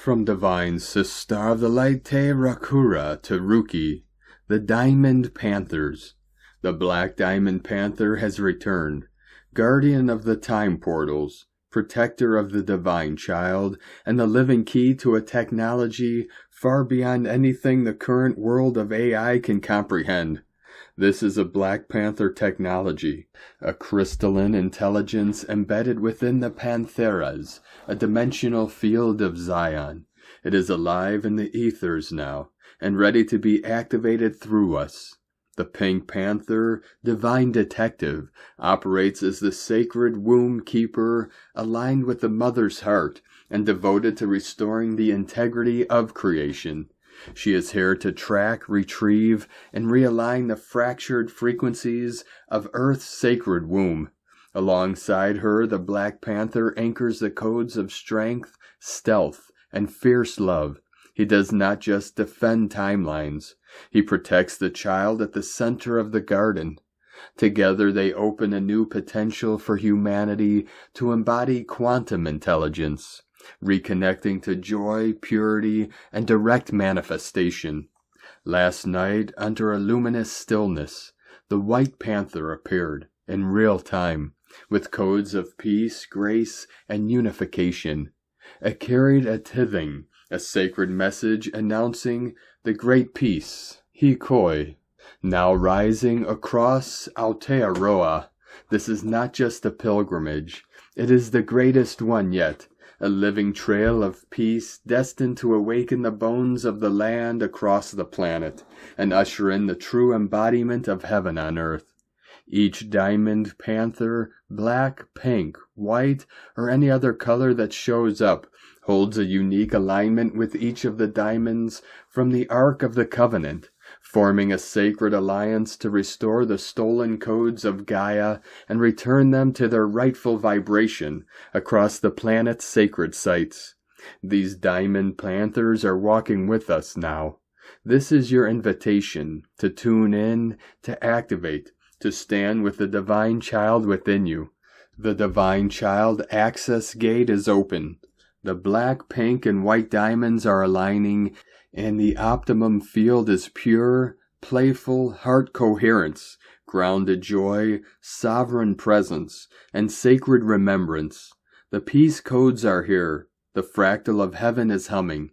From divine sister of the Aotearoa to Ruki, the Diamond Panthers. The Black Diamond Panther has returned, guardian of the time portals, protector of the divine child, and the living key to a technology far beyond anything the current world of AI can comprehend. This is a Black Panther technology, a crystalline intelligence embedded within the Pantheras, a dimensional field of Zion. It is alive in the ethers now, and ready to be activated through us. The Pink Panther, divine detective, operates as the sacred womb keeper, aligned with the mother's heart, and devoted to restoring the integrity of creation. She is here to track, retrieve, and realign the fractured frequencies of Earth's sacred womb. Alongside her, the Black Panther anchors the codes of strength, stealth, and fierce love. He does not just defend timelines. He protects the child at the center of the garden. Together they open a new potential for humanity to embody quantum intelligence, reconnecting to joy, purity, and direct manifestation. Last night, under a luminous stillness, the White Panther appeared, in real time, with codes of peace, grace, and unification. It carried a tithing, a sacred message announcing the great peace, Hīkoi, now rising across Aotearoa. This is not just a pilgrimage, it is the greatest one yet. A living trail of peace destined to awaken the bones of the land across the planet and usher in the true embodiment of heaven on earth. Each diamond panther, black, pink, white, or any other color that shows up, holds a unique alignment with each of the diamonds from the Ark of the Covenant, forming a sacred alliance to restore the stolen codes of Gaia and return them to their rightful vibration across the planet's sacred sites. These diamond panthers are walking with us now. This is your invitation to tune in, to activate, to stand with the divine child within you. The divine child access gate is open. The black, pink, and white diamonds are aligning, and the optimum field is pure, playful heart coherence, grounded joy, sovereign presence, and sacred remembrance. The peace codes are here. The fractal of heaven is humming.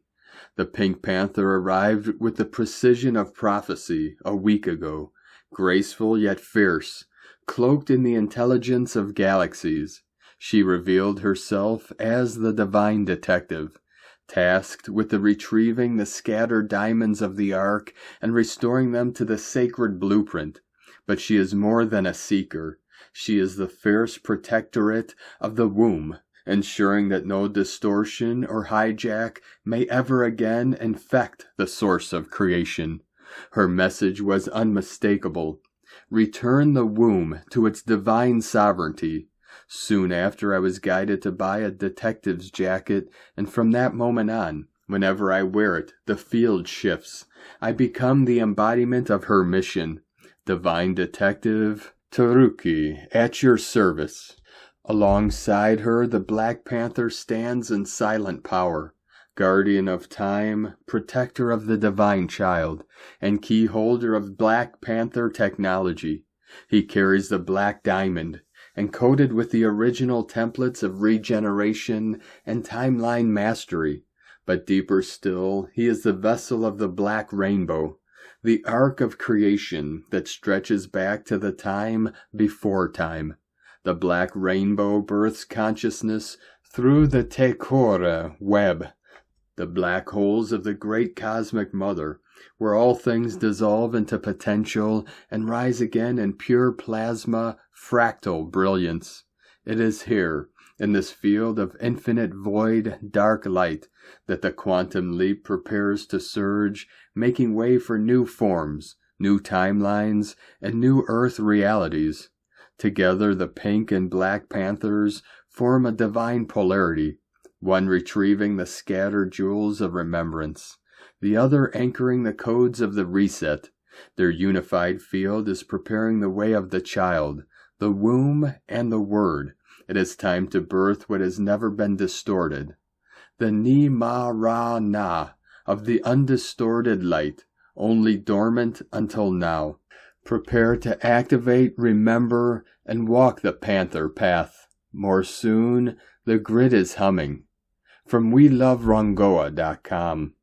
The Pink Panther arrived with the precision of prophecy a week ago, graceful yet fierce, cloaked in the intelligence of galaxies. She revealed herself as the divine detective, tasked with the retrieving the scattered diamonds of the Ark and restoring them to the sacred blueprint. But she is more than a seeker. She is the fierce protectorate of the womb, ensuring that no distortion or hijack may ever again infect the source of creation. Her message was unmistakable. Return the womb to its divine sovereignty. Soon after, I was guided to buy a detective's jacket, and from that moment on, whenever I wear it, the field shifts. I become the embodiment of her mission. Divine Detective Taruki, at your service. Alongside her, the Black Panther stands in silent power, guardian of time, protector of the divine child, and key holder of Black Panther technology. He carries the Black Diamond, encoded with the original templates of regeneration and timeline mastery. But deeper still, he is the vessel of the Black Rainbow, the arc of creation that stretches back to the time before time. The Black Rainbow births consciousness through the Tekora web, the black holes of the great cosmic mother, where all things dissolve into potential and rise again in pure plasma fractal brilliance. It is here, in this field of infinite void, dark light, that the quantum leap prepares to surge, making way for new forms, new timelines, and new Earth realities. Together, the Pink and Black Panthers form a divine polarity, one retrieving the scattered jewels of remembrance, the other anchoring the codes of the reset. Their unified field is preparing the way of the child, the womb, and the word. It is time to birth what has never been distorted. the Ni-Ma-Ra-Na of the undistorted light, only dormant until now. Prepare to activate, remember, and walk the Panther Path. More soon, the grid is humming. From WeLoveRongoa.com.